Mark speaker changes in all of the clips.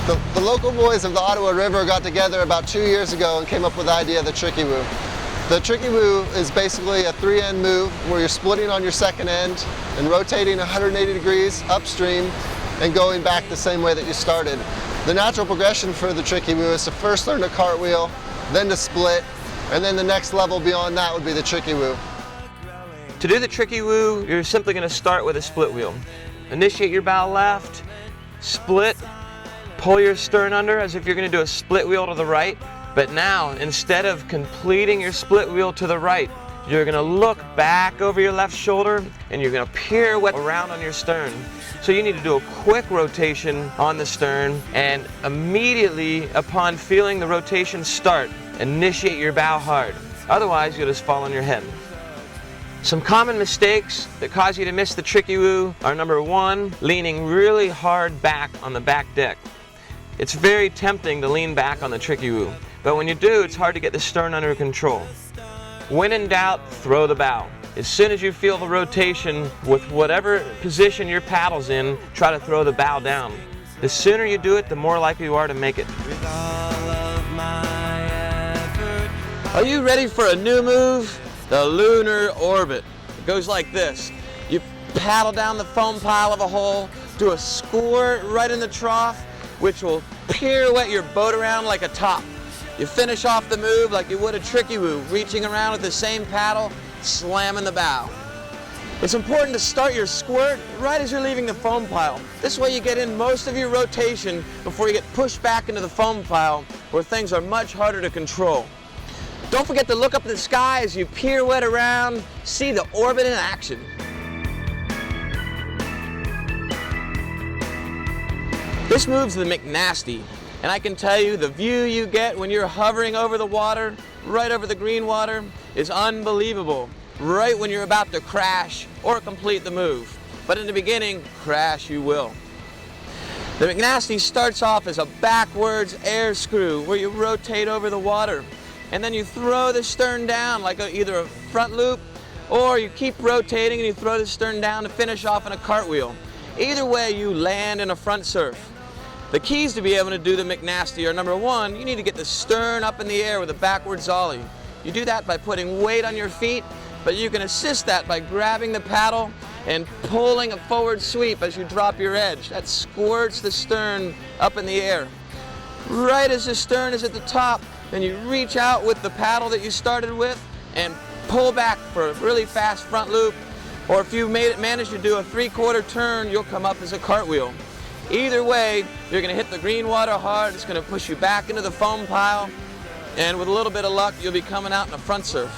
Speaker 1: The local boys of the Ottawa River got together about 2 years ago and came up with the idea of the Tricky Whu. The Tricky Whu is basically a 3-end move where you're splitting on your second end and rotating 180 degrees upstream and going back the same way that you started. The natural progression for the Tricky Whu is to first learn to cartwheel, then to split, and then the next level beyond that would be the Tricky Whu.
Speaker 2: To do the Tricky Whu, you're simply going to start with a split wheel. Initiate your bow left, split, pull your stern under as if you're going to do a split wheel to the right. But now, instead of completing your split wheel to the right, you're going to look back over your left shoulder and you're going to pirouette around on your stern. So you need to do a quick rotation on the stern, and immediately upon feeling the rotation start, initiate your bow hard. Otherwise, you'll just fall on your head. Some common mistakes that cause you to miss the Tricky Whu are: number one, leaning really hard back on the back deck. It's very tempting to lean back on the Tricky Whu, but when you do, it's hard to get the stern under control. When in doubt, throw the bow. As soon as you feel the rotation, with whatever position your paddle's in, try to throw the bow down. The sooner you do it, the more likely you are to make it. Are you ready for a new move? The Lunar Orbit. It goes like this. You paddle down the foam pile of a hole, do a squirt right in the trough, which will pirouette your boat around like a top. You finish off the move like you would a Tricky Whu, reaching around with the same paddle, slamming the bow. It's important to start your squirt right as you're leaving the foam pile. This way you get in most of your rotation before you get pushed back into the foam pile, where things are much harder to control. Don't forget to look up at the sky as you pirouette around, see the orbit in action. This move's the McNasty, and I can tell you the view you get when you're hovering over the water, right over the green water, is unbelievable. Right when you're about to crash or complete the move. But in the beginning, crash you will. The McNasty starts off as a backwards air screw where you rotate over the water, and then you throw the stern down like either a front loop, or you keep rotating and you throw the stern down to finish off in a cartwheel. Either way, you land in a front surf. The keys to be able to do the McNasty are: number one, you need to get the stern up in the air with a backwards ollie. You do that by putting weight on your feet, but you can assist that by grabbing the paddle and pulling a forward sweep as you drop your edge. That squirts the stern up in the air. Right as the stern is at the top, then you reach out with the paddle that you started with and pull back for a really fast front loop, or if you manage to do a 3/4 turn, you'll come up as a cartwheel. Either way, you're going to hit the green water hard. It's going to push you back into the foam pile, and with a little bit of luck, you'll be coming out in a front surf.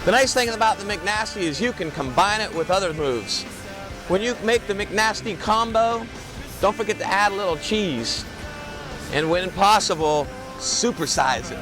Speaker 2: The nice thing about the McNasty is you can combine it with other moves. When you make the McNasty combo, don't forget to add a little cheese, and when possible, supersize it.